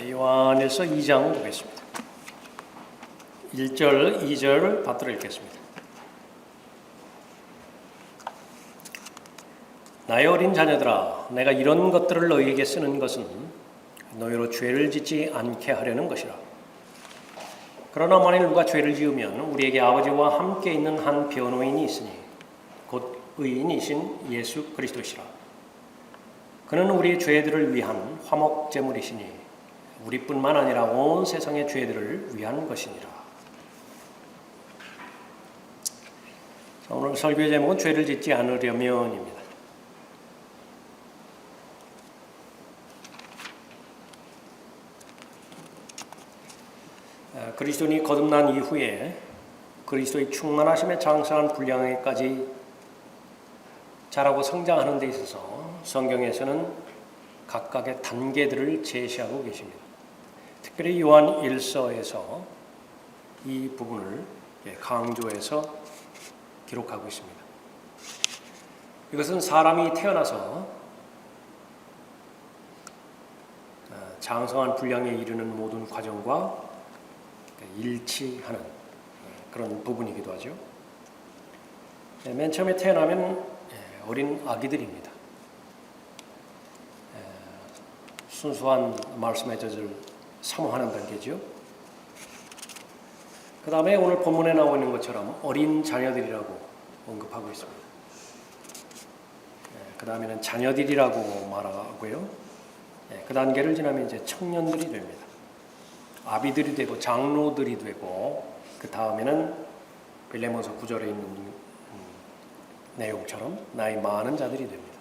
요한일서 2장 보겠습니다. 1절, 2절 받들어 읽겠습니다. 나의 어린 자녀들아, 내가 이런 것들을 너희에게 쓰는 것은 너희로 죄를 짓지 않게 하려는 것이라. 그러나 만일 누가 죄를 지으면 우리에게 아버지와 함께 있는 한 변호인이 있으니 곧 의인이신 예수 그리스도시라. 그는 우리의 죄들을 위한 화목제물이시니 우리뿐만 아니라 온 세상의 죄들을 위한 것이니라. 자, 오늘 설교의 제목은 죄를 짓지 않으려면입니다. 그리스도인이 거듭난 이후에 그리스도의 충만하심에 장성한 분량에까지 자라고 성장하는 데 있어서 성경에서는 각각의 단계들을 제시하고 계십니다. 특별히 요한 1서에서 이 부분을 강조해서 기록하고 있습니다. 이것은 사람이 태어나서 장성한 분량에 이르는 모든 과정과 일치하는 그런 부분이기도 하죠. 맨 처음에 태어나면 어린 아기들입니다. 순수한 말씀의 젖을 사모하는 단계죠. 그 다음에 오늘 본문에 나와 있는 것처럼 어린 자녀들이라고 언급하고 있습니다. 그 다음에는 자녀들이라고 말하고요. 그 단계를 지나면 이제 청년들이 됩니다. 아비들이 되고 장로들이 되고 그 다음에는 빌레몬서 9절에 있는 내용처럼 나이 많은 자들이 됩니다.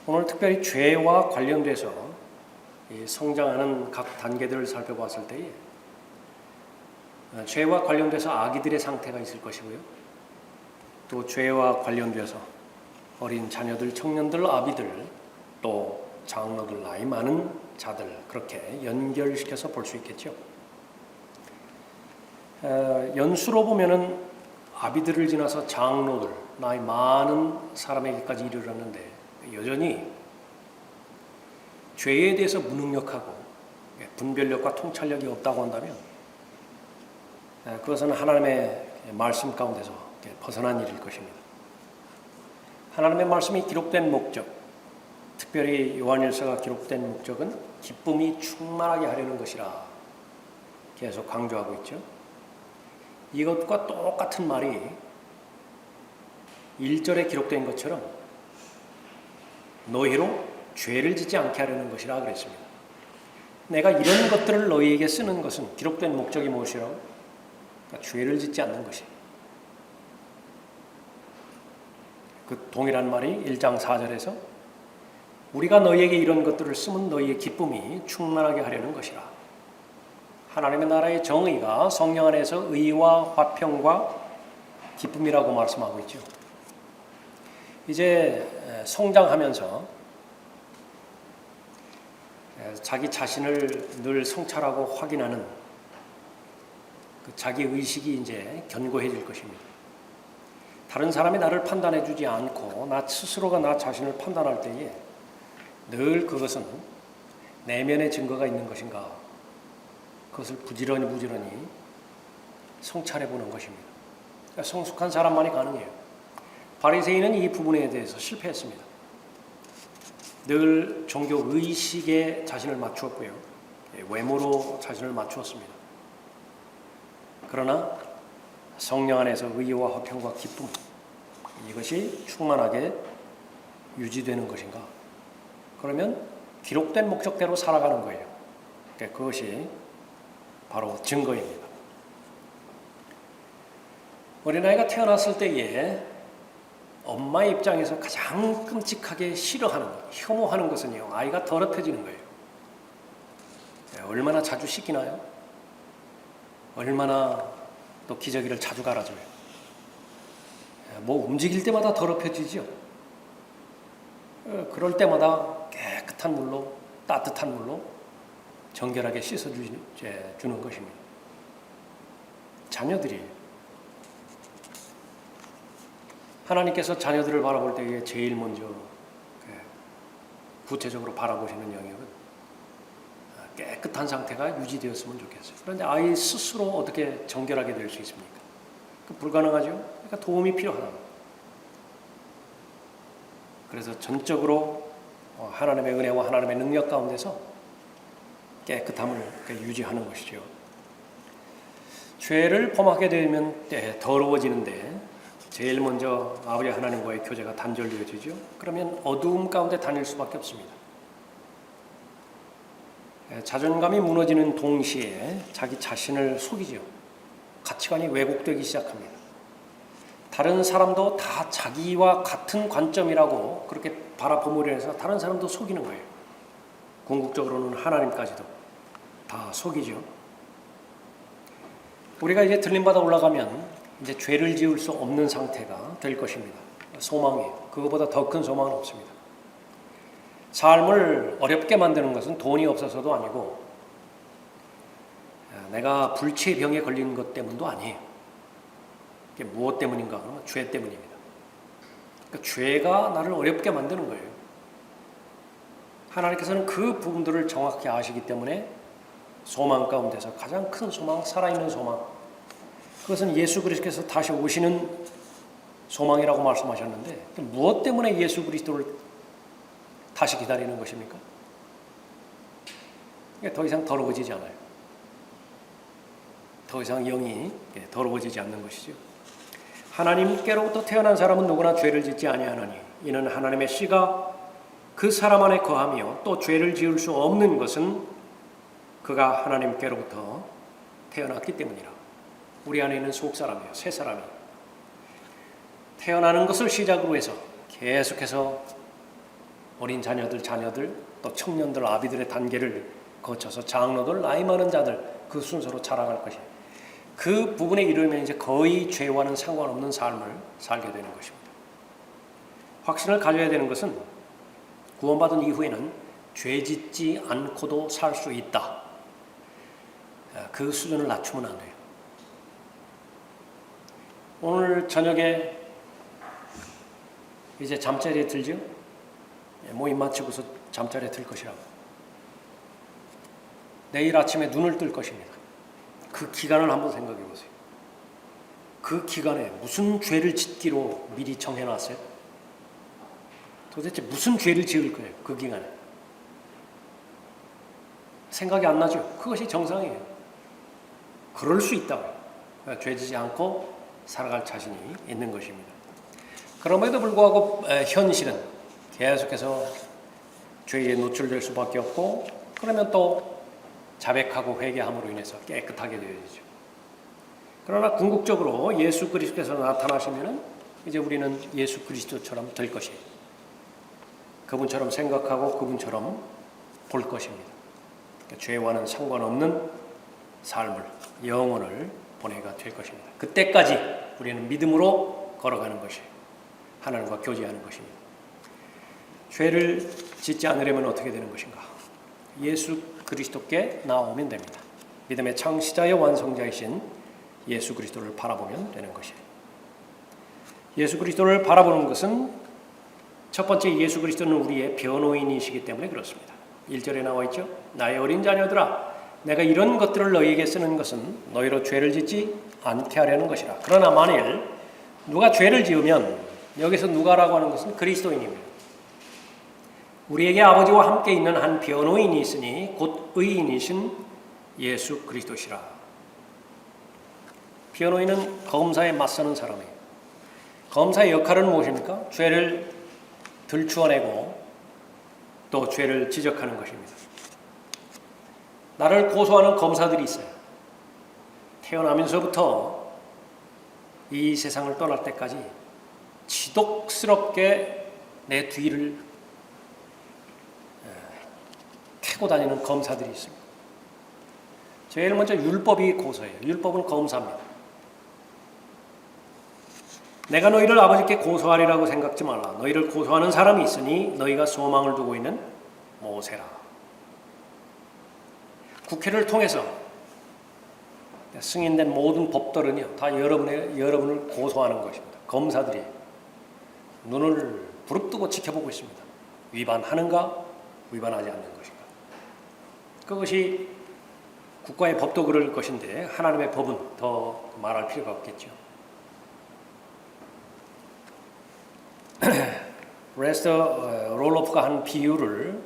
오늘 특별히 죄와 관련돼서 성장하는 각 단계들을 살펴봤을 때에 죄와 관련돼서 아기들의 상태가 있을 것이고요. 또 죄와 관련돼서 어린 자녀들, 청년들, 아비들, 또 장로들, 나이 많은 자들 그렇게 연결시켜서 볼 수 있겠죠. 연수로 보면은 아비들을 지나서 장로들, 나이 많은 사람에게까지 이르렀는데 여전히 죄에 대해서 무능력하고 분별력과 통찰력이 없다고 한다면 그것은 하나님의 말씀 가운데서 벗어난 일일 것입니다. 하나님의 말씀이 기록된 목적, 특별히 요한일서가 기록된 목적은 기쁨이 충만하게 하려는 것이라 계속 강조하고 있죠. 이것과 똑같은 말이 1절에 기록된 것처럼 너희로 죄를 짓지 않게 하려는 것이라 그랬습니다. 내가 이런 것들을 너희에게 쓰는 것은 기록된 목적이 무엇이라고? 그러니까 죄를 짓지 않는 것이에요. 그 동일한 말이 1장 4절에서 우리가 너희에게 이런 것들을 쓰면 너희의 기쁨이 충만하게 하려는 것이라. 하나님의 나라의 정의가 성령 안에서 의와 화평과 기쁨이라고 말씀하고 있죠. 이제 성장하면서 자기 자신을 늘 성찰하고 확인하는 그 자기 의식이 이제 견고해질 것입니다. 다른 사람이 나를 판단해 주지 않고 나 스스로가 나 자신을 판단할 때에 늘 그것은 내면의 증거가 있는 것인가, 그것을 부지런히 성찰해 보는 것입니다. 그러니까 성숙한 사람만이 가능해요. 바리새인은 이 부분에 대해서 실패했습니다. 늘 종교 의식에 자신을 맞추었고요. 외모로 자신을 맞추었습니다. 그러나 성령 안에서 의와 화평과 기쁨, 이것이 충만하게 유지되는 것인가? 그러면 기록된 목적대로 살아가는 거예요. 그것이 바로 증거입니다. 어린아이가 태어났을 때에 엄마 입장에서 가장 끔찍하게 싫어하는 것, 혐오하는 것은요, 아이가 더럽혀지는 거예요. 얼마나 자주 씻기나요? 얼마나 또 기저귀를 자주 갈아줘요. 뭐 움직일 때마다 더럽혀지죠. 그럴 때마다 깨끗한 물로, 따뜻한 물로 정결하게 씻어주는 것입니다. 자녀들이 하나님께서 자녀들을 바라볼 때에 제일 먼저 구체적으로 바라보시는 영역은 깨끗한 상태가 유지되었으면 좋겠어요. 그런데 아이 스스로 어떻게 정결하게 될 수 있습니까? 불가능하죠. 그러니까 도움이 필요하다. 그래서 전적으로 하나님의 은혜와 하나님의 능력 가운데서 깨끗함을 유지하는 것이죠. 죄를 범하게 되면 더러워지는데 제일 먼저 아버지 하나님과의 교제가 단절되어지죠. 그러면 어두움 가운데 다닐 수밖에 없습니다. 자존감이 무너지는 동시에 자기 자신을 속이죠. 가치관이 왜곡되기 시작합니다. 다른 사람도 다 자기와 같은 관점이라고 그렇게 바라봄으로 해서 다른 사람도 속이는 거예요. 궁극적으로는 하나님까지도 다 속이죠. 우리가 이제 들림받아 올라가면 이제 죄를 지을 수 없는 상태가 될 것입니다. 소망이에요. 그거보다 더 큰 소망은 없습니다. 삶을 어렵게 만드는 것은 돈이 없어서도 아니고 내가 불치의 병에 걸린 것 때문도 아니에요. 이게 무엇 때문인가? 그러면 죄 때문입니다. 그러니까 죄가 나를 어렵게 만드는 거예요. 하나님께서는 그 부분들을 정확히 아시기 때문에 소망 가운데서 가장 큰 소망, 살아있는 소망, 그것은 예수 그리스도께서 다시 오시는 소망이라고 말씀하셨는데 무엇 때문에 예수 그리스도를 다시 기다리는 것입니까? 더 이상 더러워지지 않아요. 더 이상 영이 더러워지지 않는 것이죠. 하나님께로부터 태어난 사람은 누구나 죄를 짓지 아니하나니 이는 하나님의 씨가 그 사람 안에 거하며 또 죄를 지을 수 없는 것은 그가 하나님께로부터 태어났기 때문이라. 우리 안에 있는 속사람이에요. 새 사람이 태어나는 것을 시작으로 해서 계속해서 어린 자녀들, 또 청년들, 아비들의 단계를 거쳐서 장로들, 나이 많은 자들 그 순서로 자라갈 것이에요. 그 부분에 이르면 이제 거의 죄와는 상관없는 삶을 살게 되는 것입니다. 확신을 가져야 되는 것은 구원받은 이후에는 죄 짓지 않고도 살 수 있다. 그 수준을 낮추면 안 돼요. 오늘 저녁에 이제 잠자리에 들죠? 모임 마치고서 잠자리에 들 것이라고. 내일 아침에 눈을 뜰 것입니다. 그 기간을 한번 생각해 보세요. 그 기간에 무슨 죄를 짓기로 미리 정해놨어요? 도대체 무슨 죄를 지을 거예요? 그 기간에. 생각이 안 나죠? 그것이 정상이에요. 그럴 수 있다고요. 그러니까 죄 지지 않고 살아갈 자신이 있는 것입니다. 그럼에도 불구하고 현실은 계속해서 죄에 노출될 수밖에 없고 그러면 또 자백하고 회개함으로 인해서 깨끗하게 되어지죠. 그러나 궁극적으로 예수 그리스도께서 나타나시면 이제 우리는 예수 그리스도처럼 될 것이에요. 그분처럼 생각하고 그분처럼 볼 것입니다. 그러니까 죄와는 상관없는 삶을, 영혼을 보내가 될 것입니다. 그때까지 우리는 믿음으로 걸어가는 것이에요. 하나님과 교제하는 것입니다. 죄를 짓지 않으려면 어떻게 되는 것인가? 예수 그리스도께 나오면 됩니다. 믿음의 창시자의 완성자이신 예수 그리스도를 바라보면 되는 것이에요. 예수 그리스도를 바라보는 것은 첫 번째 예수 그리스도는 우리의 변호인이시기 때문에 그렇습니다. 1절에 나와 있죠. 나의 어린 자녀들아 내가 이런 것들을 너희에게 쓰는 것은 너희로 죄를 짓지 않게 하려는 것이라. 그러나 만일 누가 죄를 지으면 여기서 누가라고 하는 것은 그리스도인입니다. 우리에게 아버지와 함께 있는 한 변호인이 있으니 곧 의인이신 예수 그리스도시라. 변호인은 검사에 맞서는 사람이에요. 검사의 역할은 무엇입니까? 죄를 들추어내고 또 죄를 지적하는 것입니다. 나를 고소하는 검사들이 있어요. 태어나면서부터 이 세상을 떠날 때까지 지독스럽게 내 뒤를 캐고 다니는 검사들이 있습니다. 제일 먼저 율법이 고소해요. 율법은 검사입니다. 내가 너희를 아버지께 고소하리라고 생각지 말라. 너희를 고소하는 사람이 있으니 너희가 소망을 두고 있는 모세라. 국회를 통해서 승인된 모든 법들은요 다 여러분을 고소하는 것입니다. 검사들이 눈을 부릅뜨고 지켜보고 있습니다. 위반하는가, 위반하지 않는 것인가. 그것이 국가의 법도 그럴 것인데 하나님의 법은 더 말할 필요가 없겠죠. 레스터 롤로프가 한 비유를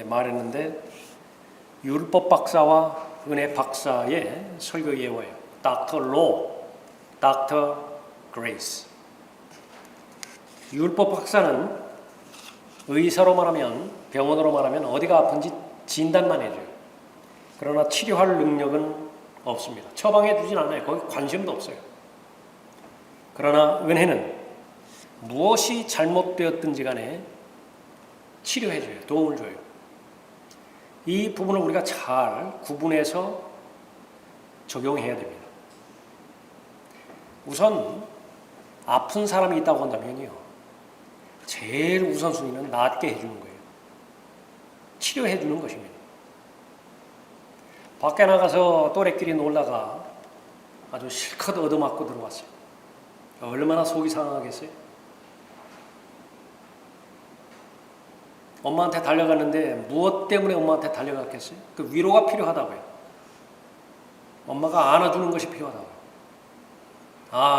말했는데 율법 박사와 은혜 박사의 설교 예어예요. 닥터 로, 닥터 그레이스. 율법 박사는 의사로 말하면, 병원으로 말하면 어디가 아픈지 진단만 해줘요. 그러나 치료할 능력은 없습니다. 처방해 주진 않아요. 거기 관심도 없어요. 그러나 은혜는 무엇이 잘못되었든지 간에 치료해줘요. 도움을 줘요. 이 부분을 우리가 잘 구분해서 적용해야 됩니다. 우선 아픈 사람이 있다고 한다면요, 제일 우선순위는 낫게 해주는 거예요. 치료해주는 것입니다. 밖에 나가서 또래끼리 놀다가 아주 실컷 얻어맞고 들어왔어요. 얼마나 속이 상하겠어요? 엄마한테 달려갔는데 무엇 때문에 엄마한테 달려갔겠어요? 그 위로가 필요하다고요. 엄마가 안아주는 것이 필요하다고요.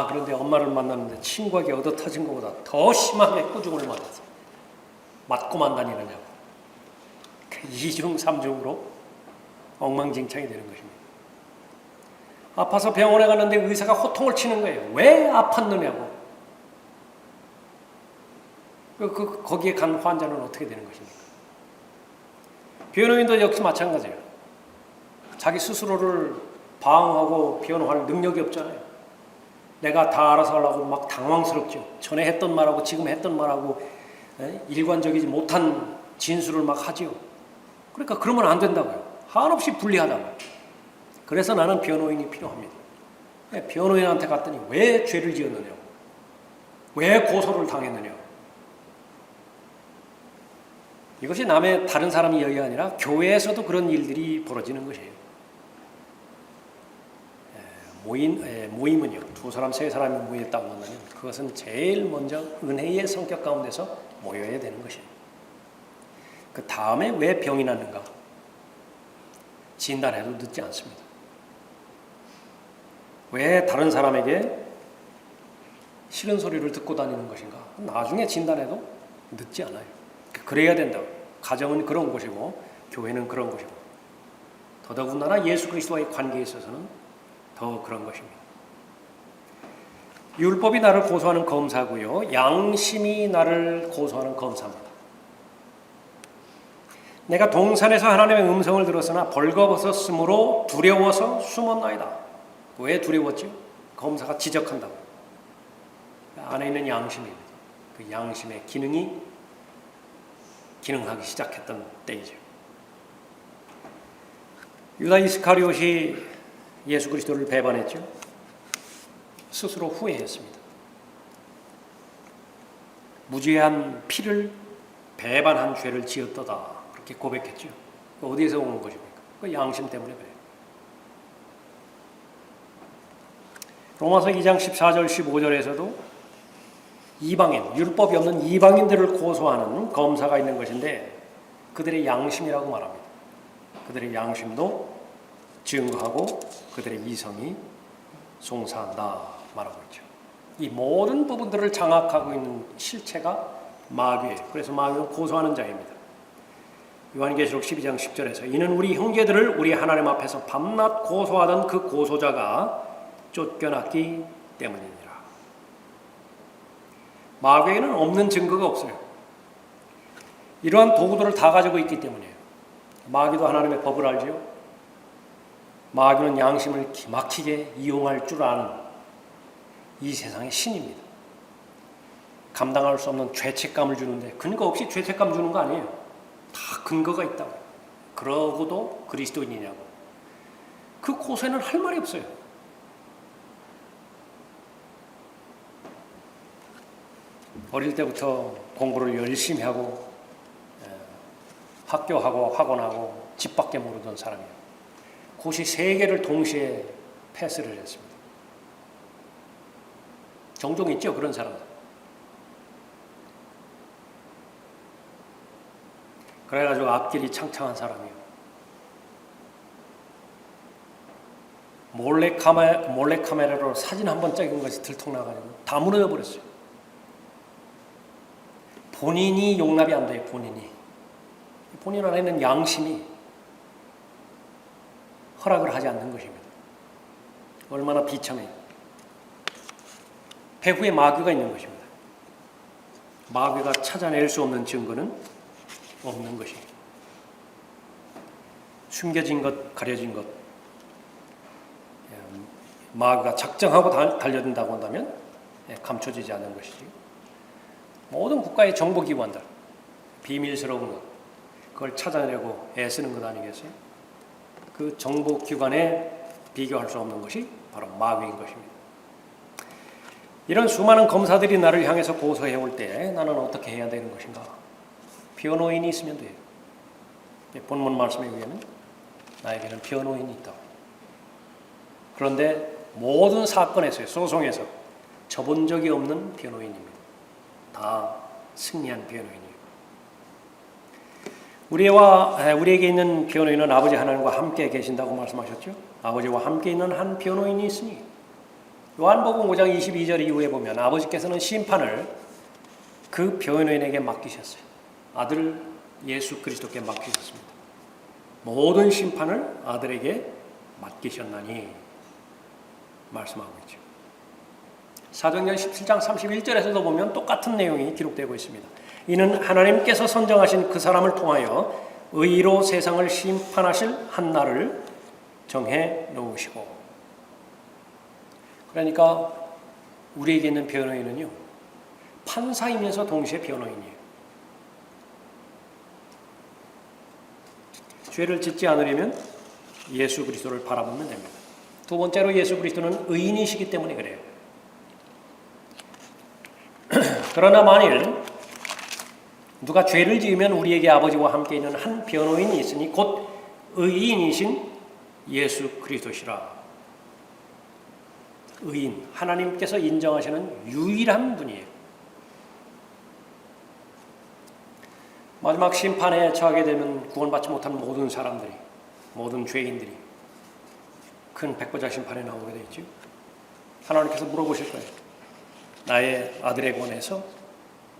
그런데 엄마를 만났는데 친구에게 얻어터진 것보다 더 심하게 꾸중을 맞았어요. 맞고만 다니느냐고. 이중 삼중으로 엉망진창이 되는 것입니다. 아파서 병원에 갔는데 의사가 호통을 치는 거예요. 왜 아팠느냐고. 거기에 간 환자는 어떻게 되는 것입니까? 변호인도 역시 마찬가지예요. 자기 스스로를 방어하고 변호할 능력이 없잖아요. 내가 다 알아서 하려고 막 당황스럽죠. 전에 했던 말하고 지금 했던 말하고 일관적이지 못한 진술을 막 하지요. 그러니까 그러면 안 된다고요. 한없이 불리하다고요. 그래서 나는 변호인이 필요합니다. 변호인한테 갔더니 왜 죄를 지었느냐고. 왜 고소를 당했느냐고. 이것이 남의 다른 사람 이야기가 아니라 교회에서도 그런 일들이 벌어지는 것이에요. 모임은요, 두 사람, 세 사람이 모였다고 한다면 그것은 제일 먼저 은혜의 성격 가운데서 모여야 되는 것이에요. 그 다음에 왜 병이 났는가? 진단해도 늦지 않습니다. 왜 다른 사람에게 싫은 소리를 듣고 다니는 것인가? 나중에 진단해도 늦지 않아요. 그래야 된다고. 가정은 그런 곳이고 교회는 그런 곳이고 더더군다나 예수 그리스도와의 관계에 있어서는 더 그런 것입니다. 율법이 나를 고소하는 검사고요. 양심이 나를 고소하는 검사입니다. 내가 동산에서 하나님의 음성을 들었으나 벌거벗었으므로 두려워서 숨었나이다. 왜 두려웠죠? 검사가 지적한다고. 안에 있는 양심입니다. 그 양심의 기능하기 시작했던 때이죠. 유다 이스카리옷이 예수 그리스도를 배반했죠. 스스로 후회했습니다. 무죄한 피를 배반한 죄를 지었도다. 그렇게 고백했죠. 어디에서 오는 것입니까? 그 양심 때문에 그래요. 로마서 2장 14절 15절에서도 이방인, 율법이 없는 이방인들을 고소하는 검사가 있는 것인데 그들의 양심이라고 말합니다. 그들의 양심도 증거하고 그들의 이성이 송사한다 말하고 있죠. 이 모든 부분들을 장악하고 있는 실체가 마귀예요. 그래서 마귀는 고소하는 자입니다. 요한계시록 12장 10절에서 이는 우리 형제들을 우리 하나님 앞에서 밤낮 고소하던 그 고소자가 쫓겨났기 때문이니라. 마귀에게는 없는 증거가 없어요. 이러한 도구들을 다 가지고 있기 때문이에요. 마귀도 하나님의 법을 알지요. 마귀는 양심을 기막히게 이용할 줄 아는 이 세상의 신입니다. 감당할 수 없는 죄책감을 주는데 근거 없이 죄책감 주는 거 아니에요. 다 근거가 있다고. 그러고도 그리스도인이냐고. 그 고소에는 할 말이 없어요. 어릴 때부터 공부를 열심히 하고 학교하고 학원하고 집 밖에 모르던 사람이에요. 그것이 세 개를 동시에 패스를 했습니다. 종종 있죠, 그런 사람들. 그래가지고 앞길이 창창한 사람이에요. 몰래카메라로 사진 한 번 찍은 것이 들통나가지고 다 무너져 버렸어요. 본인이 용납이 안 돼요. 본인 안에 있는 양심이 허락을 하지 않는 것입니다. 얼마나 비참해요. 배후에 마귀가 있는 것입니다. 마귀가 찾아낼 수 없는 증거는 없는 것입니다. 숨겨진 것, 가려진 것, 마귀가 작정하고 달려든다고 한다면 감춰지지 않는 것이지. 모든 국가의 정보기관들, 비밀스러운 것, 그걸 찾아내려고 애쓰는 것 아니겠어요? 그 정보기관에 비교할 수 없는 것이 바로 마귀인 것입니다. 이런 수많은 검사들이 나를 향해서 고소해올 때 나는 어떻게 해야 되는 것인가? 변호인이 있으면 돼요. 본문 말씀에 의하면 나에게는 변호인이 있다. 그런데 모든 사건에서요, 소송에서 져본 적이 없는 변호인입니다. 다 승리한 변호인이에요. 우리에게 있는 변호인은 아버지 하나님과 함께 계신다고 말씀하셨죠. 아버지와 함께 있는 한 변호인이 있으니 요한복음 5장 22절 이후에 보면 아버지께서는 심판을 그 변호인에게 맡기셨어요. 아들 예수 그리스도께 맡기셨습니다. 모든 심판을 아들에게 맡기셨나니 말씀하고 있죠. 사도행전 17장 31절에서도 보면 똑같은 내용이 기록되고 있습니다. 이는 하나님께서 선정하신 그 사람을 통하여 의로 세상을 심판하실 한 날을 정해 놓으시고. 그러니까 우리에게 있는 변호인은요, 판사이면서 동시에 변호인이에요. 죄를 짓지 않으려면 예수 그리스도를 바라보면 됩니다. 두 번째로 예수 그리스도는 의인이시기 때문에 그래요. 그러나 만일 누가 죄를 지으면 우리에게 아버지와 함께 있는 한 변호인이 있으니 곧 의인이신 예수 그리스도시라. 의인, 하나님께서 인정하시는 유일한 분이에요. 마지막 심판에 처하게 되면 구원받지 못한 모든 사람들이, 모든 죄인들이 큰 백보자 심판에 나오게 되겠죠. 하나님께서 물어보실 거예요. 나의 아들에 관해서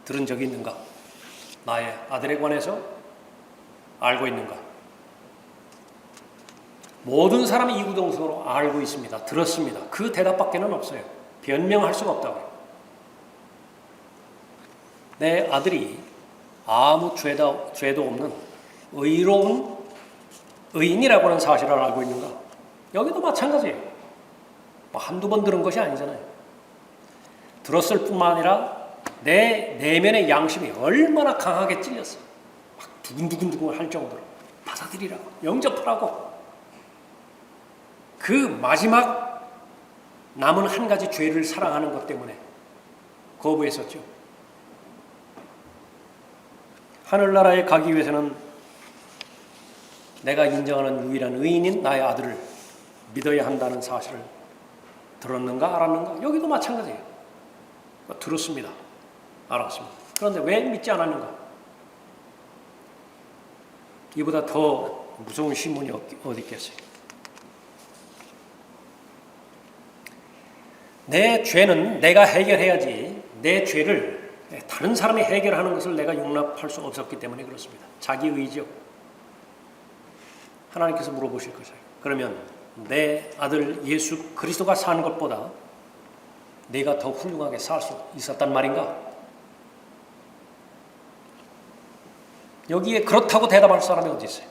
들은 적이 있는가? 나의 아들에 관해서 알고 있는가? 모든 사람이 이구동성으로 알고 있습니다. 들었습니다. 그 대답밖에는 없어요. 변명할 수가 없다고요. 내 아들이 아무 죄도 없는 의로운 의인이라고 하는 사실을 알고 있는가? 여기도 마찬가지예요. 한두 번 들은 것이 아니잖아요. 들었을 뿐만 아니라 내 내면의 양심이 얼마나 강하게 찔렸어. 막 두근두근 할 정도로 받아들이라고, 영접하라고. 그 마지막 남은 한 가지 죄를 사랑하는 것 때문에 거부했었죠. 하늘나라에 가기 위해서는 내가 인정하는 유일한 의인인 나의 아들을 믿어야 한다는 사실을 들었는가 알았는가? 여기도 마찬가지예요. 들었습니다. 알았습니다. 그런데 왜 믿지 않았는가? 이보다 더 무서운 신문이 어디 있겠어요? 내 죄는 내가 해결해야지 내 죄를 다른 사람이 해결하는 것을 내가 용납할 수 없었기 때문에 그렇습니다. 자기 의지요. 하나님께서 물어보실 것이에요. 그러면 내 아들 예수 그리스도가 사는 것보다 내가 더 훌륭하게 살 수 있었단 말인가? 여기에 그렇다고 대답할 사람이 어디 있어요?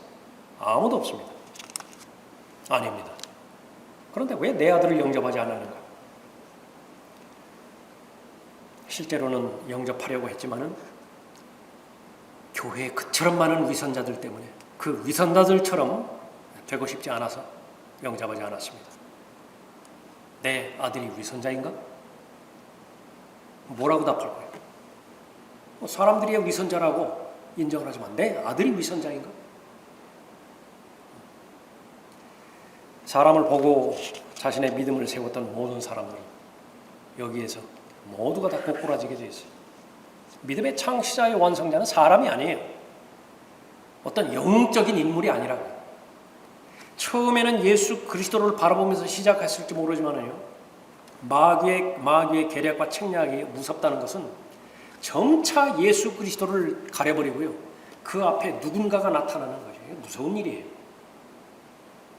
아무도 없습니다. 아닙니다. 그런데 왜 내 아들을 영접하지 않았는가? 실제로는 영접하려고 했지만은 교회에 그처럼 많은 위선자들 때문에 그 위선자들처럼 되고 싶지 않아서 영접하지 않았습니다. 내 아들이 위선자인가? 뭐라고 답할 거예요? 사람들이 위선자라고 인정을 하지만 내 아들이 위선자인가? 사람을 보고 자신의 믿음을 세웠던 모든 사람들은 여기에서 모두가 다 고꾸라지게 되어 있어요. 믿음의 창시자의 완성자는 사람이 아니에요. 어떤 영적인 인물이 아니라고요. 처음에는 예수 그리스도를 바라보면서 시작했을지 모르지만요, 마귀의 계략과 책략이 무섭다는 것은 점차 예수 그리스도를 가려버리고요, 그 앞에 누군가가 나타나는 거죠. 무서운 일이에요.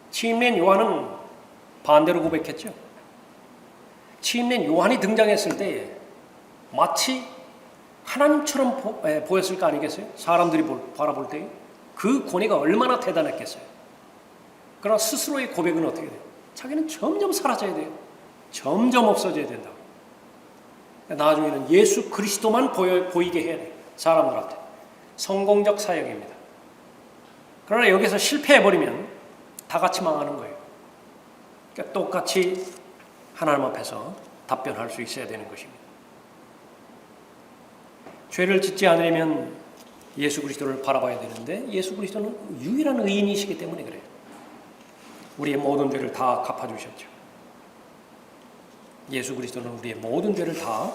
침례인 요한은 반대로 고백했죠. 침례인 요한이 등장했을 때 마치 하나님처럼 보였을 거 아니겠어요? 사람들이 바라볼 때 그 권위가 얼마나 대단했겠어요. 그러나 스스로의 고백은 어떻게 돼요? 자기는 점점 사라져야 돼요. 점점 없어져야 된다. 나중에는 예수 그리스도만 보이게 해야 돼요. 사람들한테. 성공적 사역입니다. 그러나 여기서 실패해버리면 다 같이 망하는 거예요. 그러니까 똑같이 하나님 앞에서 답변할 수 있어야 되는 것입니다. 죄를 짓지 않으려면 예수 그리스도를 바라봐야 되는데 예수 그리스도는 유일한 의인이시기 때문에 그래요. 우리의 모든 죄를 다 갚아주셨죠. 예수 그리스도는 우리의 모든 죄를 다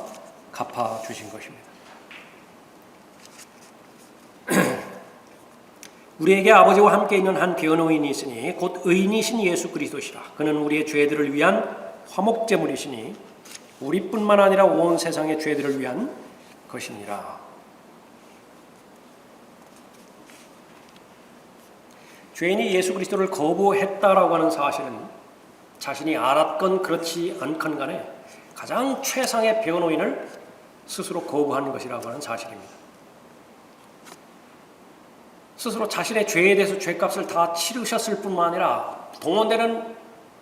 갚아주신 것입니다. 우리에게 아버지와 함께 있는 한 변호인이 있으니 곧 의인이신 예수 그리스도시라. 그는 우리의 죄들을 위한 화목제물이시니 우리뿐만 아니라 온 세상의 죄들을 위한 것이니라. 죄인이 예수 그리스도를 거부했다라고 하는 사실은 자신이 알았건 그렇지 않건 간에 가장 최상의 변호인을 스스로 거부하는 것이라고 하는 사실입니다. 스스로 자신의 죄에 대해서 죄값을 다 치르셨을 뿐만 아니라 동원되는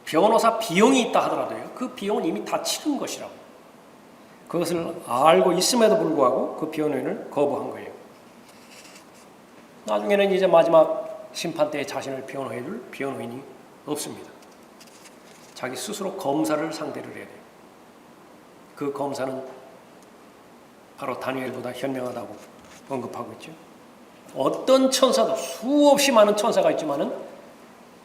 변호사 비용이 있다 하더라도요, 그 비용은 이미 다 치른 것이라고. 그것을 알고 있음에도 불구하고 그 변호인을 거부한 거예요. 나중에는 이제 마지막 심판 때에 자신을 변호해줄 변호인이 없습니다. 자기 스스로 검사를 상대를 해야 돼요. 그 검사는 바로 다니엘보다 현명하다고 언급하고 있죠. 어떤 천사도, 수없이 많은 천사가 있지만은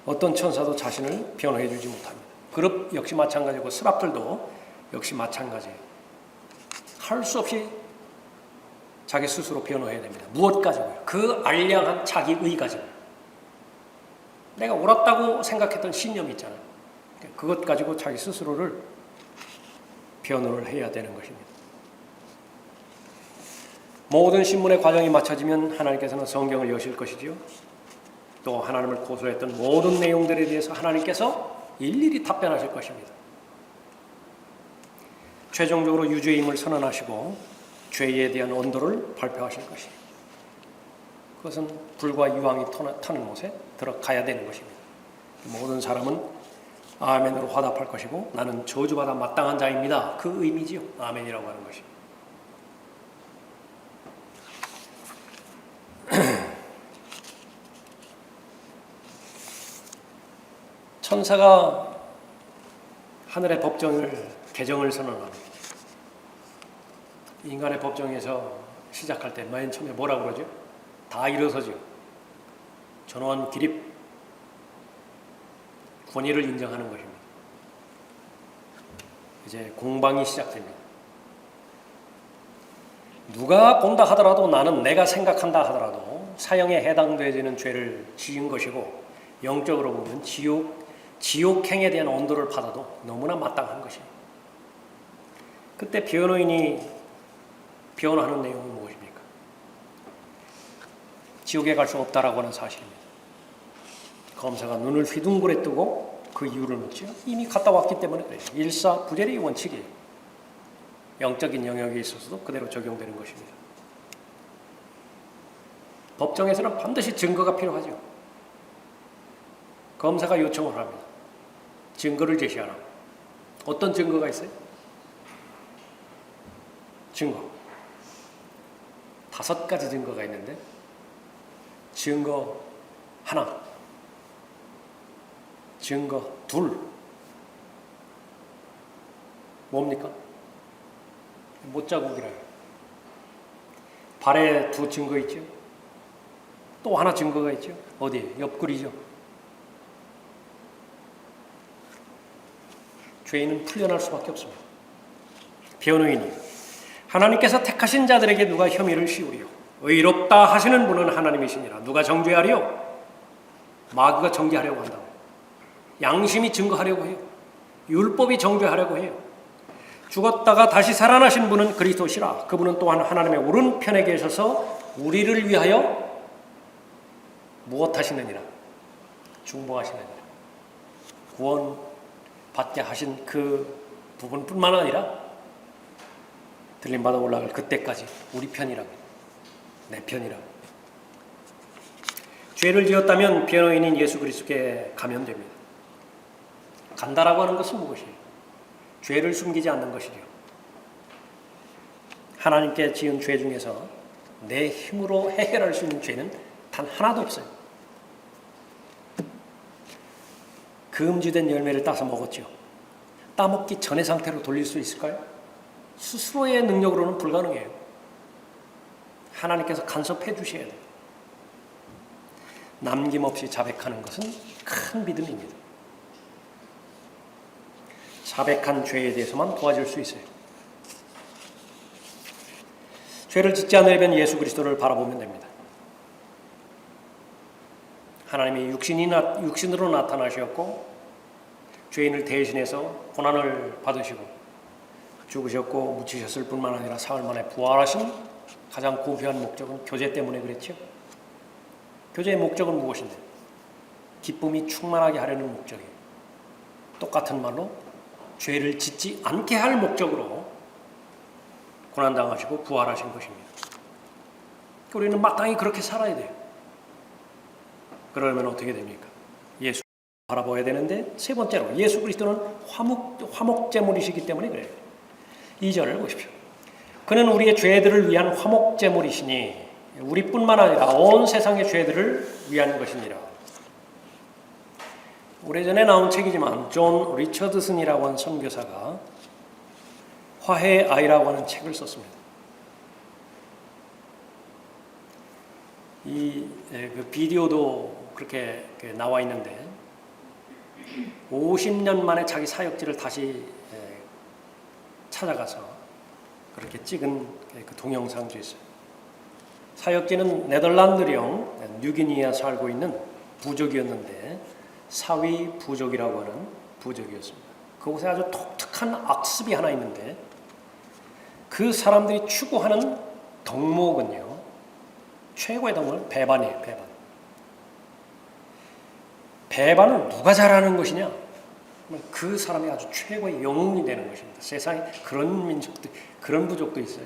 어떤 천사도 자신을 변호해 주지 못합니다. 그룹 역시 마찬가지고 스랍들도 역시 마찬가지예요. 할 수 없이 자기 스스로 변호해야 됩니다. 무엇 가지고요? 그 알량한 자기의 가지고. 내가 옳았다고 생각했던 신념이 있잖아요. 그것 가지고 자기 스스로를 변호를 해야 되는 것입니다. 모든 신문의 과정이 마쳐지면 하나님께서는 성경을 여실 것이지요. 또 하나님을 고소했던 모든 내용들에 대해서 하나님께서 일일이 답변하실 것입니다. 최종적으로 유죄임을 선언하시고 죄에 대한 언도를 발표하실 것입니다. 그것은 불과 유황이 타는 곳에 들어가야 되는 것입니다. 모든 사람은 아멘으로 화답할 것이고 나는 저주받아 마땅한 자입니다. 그 의미지요. 아멘이라고 하는 것입니다. 천사가 하늘의 법정을 개정을 선언합니다. 인간의 법정에서 시작할 때 맨 처음에 뭐라고 그러죠? 다 일어서죠. 전원 기립, 권위를 인정하는 것입니다. 이제 공방이 시작됩니다. 누가 본다 하더라도 나는 내가 생각한다 하더라도 사형에 해당되지는 죄를 지은 것이고 영적으로 보면 지옥행에 대한 언도를 받아도 너무나 마땅한 것입니다. 그때 변호인이 변호하는 내용은 무엇입니까? 지옥에 갈 수 없다라고 하는 사실입니다. 검사가 눈을 휘둥그레 뜨고 그 이유를 묻죠. 이미 갔다 왔기 때문에 그래요. 일사부재의 원칙이에요. 영적인 영역에 있어서도 그대로 적용되는 것입니다. 법정에서는 반드시 증거가 필요하죠. 검사가 요청을 합니다. 증거를 제시하라. 어떤 증거가 있어요? 증거. 5가지 증거가 있는데 증거 하나, 증거 둘. 뭡니까? 못자국이라요. 발에 2 증거 있죠. 또 하나 증거가 있죠. 어디? 옆구리죠. 죄인은 풀려날 수밖에 없습니다. 변호인이 하나님께서 택하신 자들에게 누가 혐의를 씌우리요? 의롭다 하시는 분은 하나님이시니라. 누가 정죄하리요? 마귀가 정죄하려고 한다고. 양심이 증거하려고 해요. 율법이 정죄하려고 해요. 죽었다가 다시 살아나신 분은 그리스도시라. 그분은 또한 하나님의 오른편에 계셔서 우리를 위하여 무엇하시느니라? 중보하시느니라. 구원 받게 하신 그 부분뿐만 아니라 들림받아 올라갈 그때까지 우리 편이라고, 내 편이라고. 죄를 지었다면 변호인인 예수 그리스도께 가면 됩니다. 간다라고 하는 것은 무엇이에요? 죄를 숨기지 않는 것이죠. 하나님께 지은 죄 중에서 내 힘으로 해결할 수 있는 죄는 단 하나도 없어요. 금지된 열매를 따서 먹었죠. 따먹기 전의 상태로 돌릴 수 있을까요? 스스로의 능력으로는 불가능해요. 하나님께서 간섭해 주셔야 돼요. 남김없이 자백하는 것은 큰 믿음입니다. 자백한 죄에 대해서만 도와줄 수 있어요. 죄를 짓지 않으려면 예수 그리스도를 바라보면 됩니다. 하나님이 육신으로 나타나셨고 죄인을 대신해서 고난을 받으시고 죽으셨고 묻히셨을 뿐만 아니라 사흘 만에 부활하신 가장 고귀한 목적은 교제 때문에 그랬죠. 교제의 목적은 무엇인데? 기쁨이 충만하게 하려는 목적이에요. 똑같은 말로 죄를 짓지 않게 할 목적으로 고난당하시고 부활하신 것입니다. 우리는 마땅히 그렇게 살아야 돼요. 그러면 어떻게 됩니까? 예수 바라봐야 되는데, 세 번째로 예수 그리스도는 화목제물이시기 때문에 그래요. 2절을 보십시오. 그는 우리의 죄들을 위한 화목제물이시니 우리뿐만 아니라 온 세상의 죄들을 위한 것이니라. 오래전에 나온 책이지만 존 리처드슨이라고 하는 선교사가 화해의 아이라고 하는 책을 썼습니다. 그 비디오도 그렇게 나와 있는데 50년 만에 자기 사역지를 다시 찾아가서 그렇게 찍은 그 동영상도 있어요. 사역지는 네덜란드령 뉴기니아에 살고 있는 부족이었는데 사위 부족이라고 하는 부족이었습니다. 그곳에 아주 독특한 악습이 하나 있는데 그 사람들이 추구하는 덕목은요, 최고의 덕목은 배반이에요. 배반을 누가 잘하는 것이냐? 그 사람이 아주 최고의 영웅이 되는 것입니다. 세상에 그런 민족도, 그런 부족도 있어요.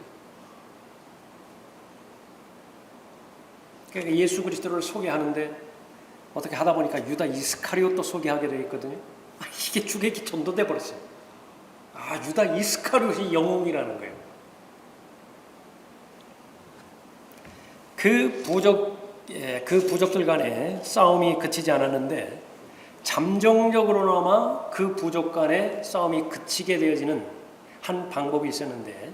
그러니까 예수 그리스도를 소개하는데 어떻게 하다 보니까 유다 이스카리옷도 소개하게 되어 있거든요. 이게 주객이 전도돼 버렸어요. 유다 이스카리옷이 영웅이라는 거예요. 그 부족들 간에 싸움이 그치지 않았는데 잠정적으로나마 그 부족 간의 싸움이 그치게 되어지는 한 방법이 있었는데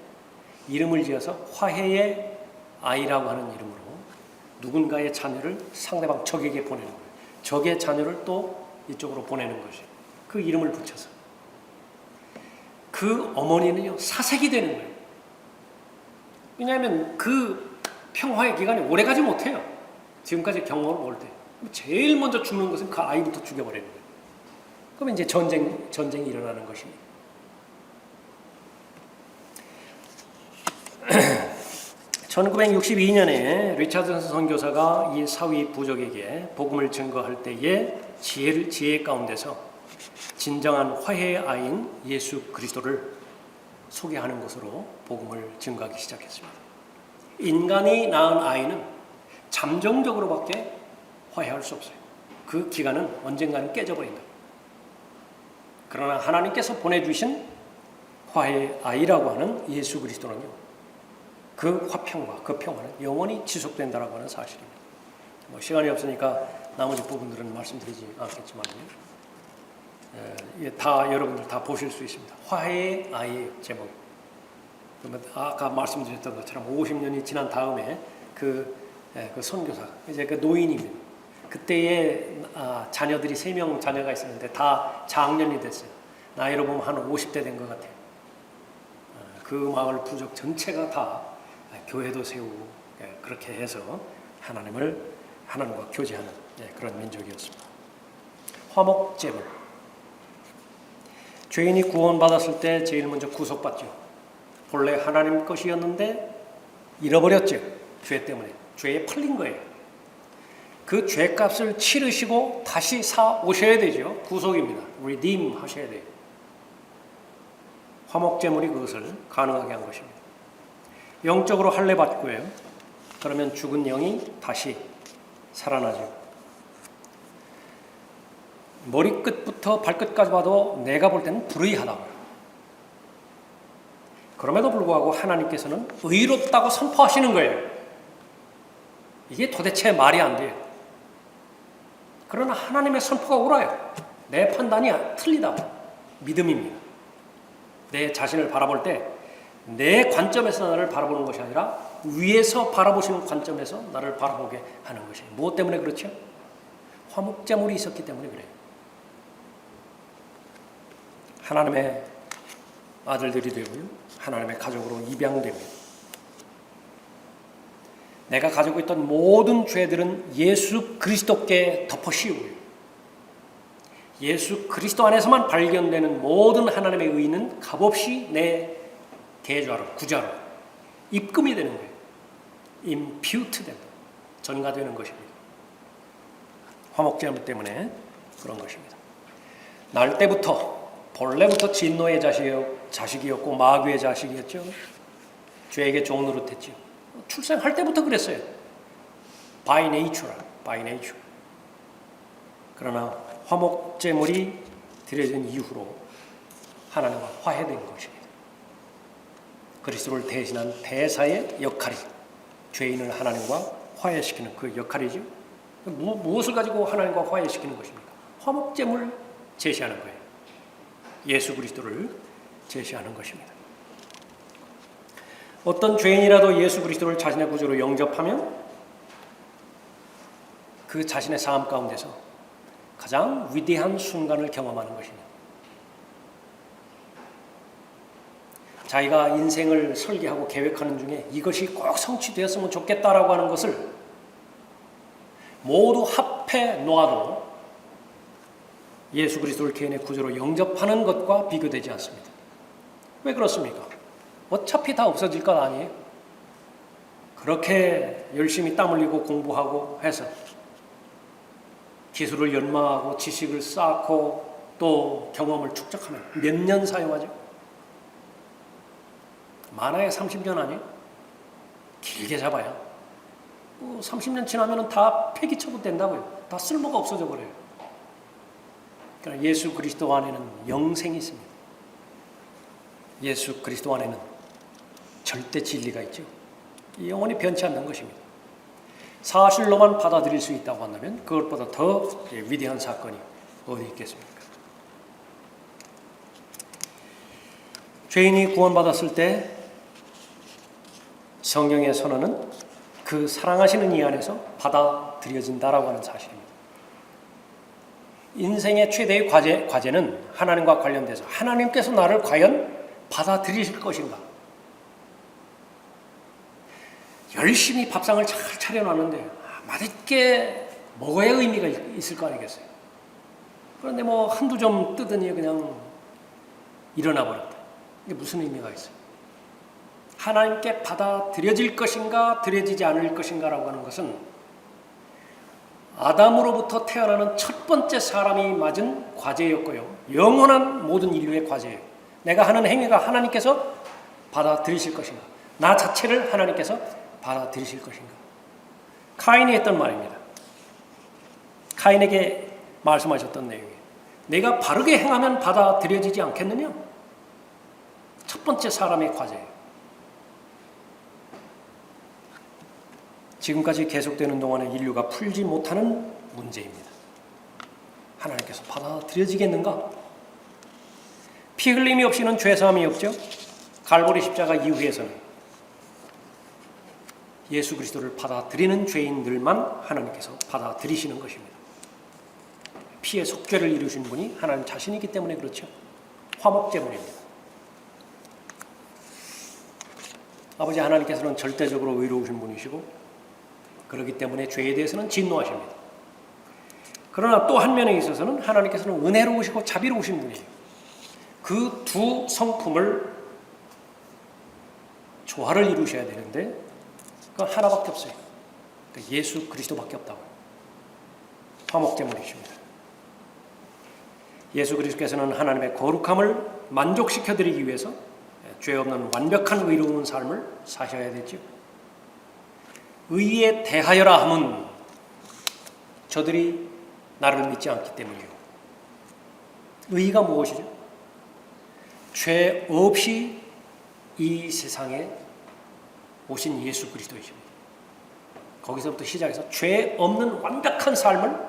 이름을 지어서 화해의 아이라고 하는 이름으로 누군가의 자녀를 상대방 적에게 보내는 거예요. 적의 자녀를 또 이쪽으로 보내는 것이에요. 그 이름을 붙여서. 그 어머니는요, 사색이 되는 거예요. 왜냐하면 그 평화의 기간이 오래가지 못해요. 지금까지 경험을 볼 때. 제일 먼저 죽는 것은 그 아이부터 죽여버리는 거예요. 그러면 이제 전쟁이 일어나는 것입니다. 1962년에 리차드슨 선교사가 이 사위 부족에게 복음을 증거할 때의 지혜 가운데서 진정한 화해의 아이인 예수 그리스도를 소개하는 것으로 복음을 증거하기 시작했습니다. 인간이 낳은 아이는 잠정적으로밖에 화해할 수 없어요. 그 기간은 언젠가는 깨져버린다. 그러나 하나님께서 보내주신 화해의 아이라고 하는 예수 그리스도는요, 그 화평과 그 평화는 영원히 지속된다라고 하는 사실입니다. 시간이 없으니까 나머지 부분들은 말씀드리지 않겠지만 다 여러분들 다 보실 수 있습니다. 화해의 아이의 제목. 아까 말씀드렸던 것처럼 50년이 지난 다음에 그 선교사, 이제 그 노인입니다. 그때의 자녀들이 3명 자녀가 있었는데 다 장년이 됐어요. 나이로 보면 한 50대 된 것 같아요. 그 마을 부족 전체가 다 교회도 세우고 그렇게 해서 하나님과 교제하는 그런 민족이었습니다. 화목제물, 죄인이 구원받았을 때 제일 먼저 구속받죠. 본래 하나님 것이었는데 잃어버렸죠. 죄 때문에. 죄에 팔린 거예요. 그 죄값을 치르시고 다시 사 오셔야 되죠. 구속입니다. redeem 하셔야 돼요. 화목제물이 그것을 가능하게 한 것입니다. 영적으로 할례 받고요. 그러면 죽은 영이 다시 살아나죠. 머리끝부터 발끝까지 봐도 내가 볼 때는 불의하다고. 그럼에도 불구하고 하나님께서는 의롭다고 선포하시는 거예요. 이게 도대체 말이 안 돼요. 그러나 하나님의 선포가 옳아요. 내 판단이 틀리다. 믿음입니다. 내 자신을 바라볼 때 내 관점에서 나를 바라보는 것이 아니라 위에서 바라보시는 관점에서 나를 바라보게 하는 것이에요. 무엇 때문에 그렇죠? 화목제물이 있었기 때문에 그래요. 하나님의 아들들이 되고요. 하나님의 가족으로 입양됩니다. 내가 가지고 있던 모든 죄들은 예수 그리스도께 덮어 씌우고요. 예수 그리스도 안에서만 발견되는 모든 하나님의 의는 값없이 내 계좌로, 구자로 입금이 되는 거예요. impute 된다. 전가되는 것입니다. 화목제물 때문에 그런 것입니다. 날 때부터 본래부터 진노의 자식이었고 마귀의 자식이었죠. 죄에게 종 노릇했죠. 출생할 때부터 그랬어요. by nature. 그러나 화목제물이 드려진 이후로 하나님과 화해된 것입니다. 그리스도를 대신한 대사의 역할이 죄인을 하나님과 화해시키는 그 역할이죠. 무엇을 가지고 하나님과 화해시키는 것입니까? 화목제물 제시하는 거예요. 예수 그리스도를 제시하는 것입니다. 어떤 죄인이라도 예수 그리스도를 자신의 구주로 영접하면 그 자신의 삶 가운데서 가장 위대한 순간을 경험하는 것입니다. 자기가 인생을 설계하고 계획하는 중에 이것이 꼭 성취되었으면 좋겠다라고 하는 것을 모두 합해 놓아도 예수 그리스도를 개인의 구주로 영접하는 것과 비교되지 않습니다. 왜 그렇습니까? 어차피 다 없어질 것 아니에요? 그렇게 열심히 땀 흘리고 공부하고 해서 기술을 연마하고 지식을 쌓고 또 경험을 축적하면 몇 년 사용하죠? 많아야 30년 아니에요? 길게 잡아야 30년 지나면 다 폐기 처분된다고요. 다 쓸모가 없어져 버려요. 그러니까 예수 그리스도 안에는 영생이 있습니다. 예수 그리스도 안에는 절대 진리가 있죠. 영원히 변치 않는 것입니다. 사실로만 받아들일 수 있다고 한다면 그것보다 더 위대한 사건이 어디 있겠습니까? 죄인이 구원받았을 때 성경의 선언은 그 사랑하시는 이 안에서 받아들여진다라고 하는 사실입니다. 인생의 최대의 과제는 하나님과 관련돼서 하나님께서 나를 과연 받아들이실 것인가? 열심히 밥상을 잘 차려놨는데 맛있게 먹어야 의미가 있을 거 아니겠어요? 그런데 뭐 한두 점 뜨더니 그냥 일어나 버렸다. 이게 무슨 의미가 있어요? 하나님께 받아들여질 것인가 들여지지 않을 것인가라고 하는 것은 아담으로부터 태어나는 첫 번째 사람이 맞은 과제였고요. 영원한 모든 인류의 과제예요. 내가 하는 행위가 하나님께서 받아들이실 것인가? 나 자체를 하나님께서 받아들이실 것인가? 카인이 했던 말입니다. 카인에게 말씀하셨던 내용이에요. 내가 바르게 행하면 받아들여지지 않겠느냐? 첫 번째 사람의 과제예요. 지금까지 계속되는 동안에 인류가 풀지 못하는 문제입니다. 하나님께서 받아들여지겠는가? 피 흘림이 없이는 죄사함이 없죠. 갈보리 십자가 이후에서는 예수 그리스도를 받아들이는 죄인들만 하나님께서 받아들이시는 것입니다. 피의 속죄를 이루신 분이 하나님 자신이기 때문에 그렇죠. 화목제물입니다. 아버지 하나님께서는 절대적으로 의로우신 분이시고 그렇기 때문에 죄에 대해서는 진노하십니다. 그러나 또 한 면에 있어서는 하나님께서는 은혜로우시고 자비로우신 분이에요. 그 두 성품을 조화를 이루셔야 되는데 그건 하나밖에 없어요. 그러니까 예수 그리스도밖에 없다고. 화목제물이십니다. 예수 그리스도께서는 하나님의 거룩함을 만족시켜드리기 위해서 죄 없는 완벽한 의로운 삶을 사셔야 되죠. 의에 대하여라 함은 저들이 나를 믿지 않기 때문이에요. 의가 무엇이죠? 죄 없이 이 세상에 오신 예수 그리스도이십니다. 거기서부터 시작해서 죄 없는 완벽한 삶을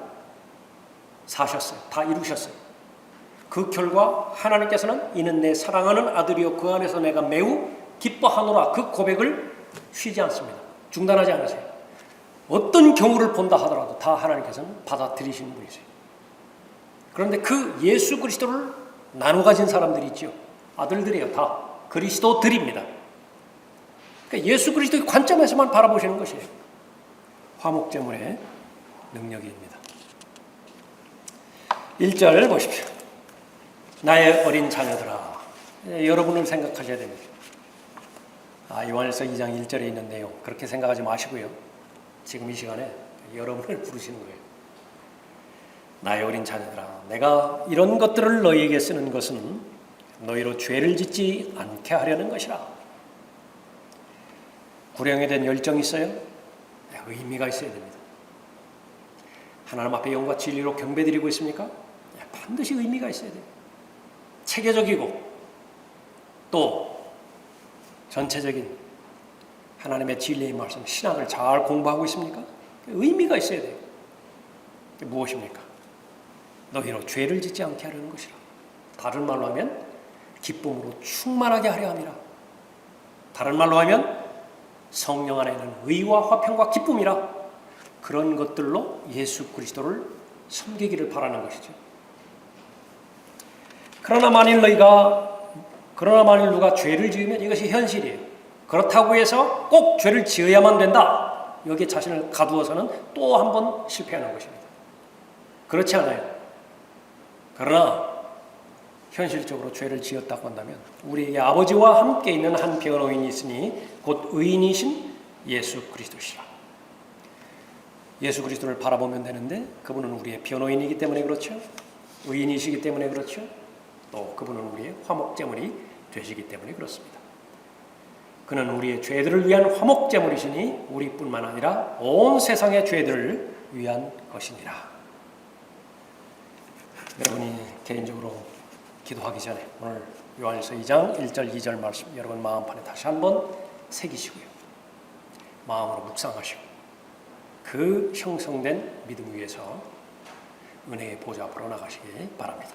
사셨어요. 다 이루셨어요. 그 결과 하나님께서는 이는 내 사랑하는 아들이요 그 안에서 내가 매우 기뻐하노라, 그 고백을 쉬지 않습니다. 중단하지 않으세요. 어떤 경우를 본다 하더라도 다 하나님께서는 받아들이시는 분이세요. 그런데 그 예수 그리스도를 나눠 가진 사람들이 있죠. 아들들이에요. 다 그리스도들입니다. 그러니까 예수 그리스도의 관점에서만 바라보시는 것이에요. 화목제물의 능력입니다. 1절 보십시오. 나의 어린 자녀들아. 여러분을 생각하셔야 됩니다. 요한일서 2장 1절에 있는 내용 그렇게 생각하지 마시고요. 지금 이 시간에 여러분을 부르시는 거예요. 나의 어린 자녀들아, 내가 이런 것들을 너희에게 쓰는 것은 너희로 죄를 짓지 않게 하려는 것이라. 구령에 대한 열정이 있어요? 의미가 있어야 됩니다. 하나님 앞에 영과 진리로 경배드리고 있습니까? 반드시 의미가 있어야 돼요. 체계적이고 또 전체적인 하나님의 진리의 말씀, 신학을 잘 공부하고 있습니까? 의미가 있어야 돼요. 무엇입니까? 너희로 죄를 짓지 않게 하려는 것이라. 다른 말로 하면 기쁨으로 충만하게 하려 함이라. 다른 말로 하면 성령 안에 있는 의와 화평과 기쁨이라. 그런 것들로 예수 그리스도를 섬기기를 바라는 것이죠. 그러나 만일 누가 죄를 지으면 이것이 현실이에요. 그렇다고 해서 꼭 죄를 지어야만 된다. 여기에 자신을 가두어서는 또 한 번 실패하는 것입니다. 그렇지 않아요. 그러나 현실적으로 죄를 지었다고 한다면 우리에게 아버지와 함께 있는 한 변호인이 있으니 곧 의인이신 예수 그리스도시라. 예수 그리스도를 바라보면 되는데 그분은 우리의 변호인이기 때문에 그렇죠. 의인이시기 때문에 그렇죠. 또 그분은 우리의 화목제물이 되시기 때문에 그렇습니다. 그는 우리의 죄들을 위한 화목제물이시니 우리뿐만 아니라 온 세상의 죄들을 위한 것이니라. 여러분이 개인적으로 기도하기 전에 오늘 요한일서 2장 1절 2절 말씀 여러분 마음판에 다시 한번 새기시고요. 마음으로 묵상하시고 그 형성된 믿음 위에서 은혜의 보좌 앞으로 나가시기 바랍니다.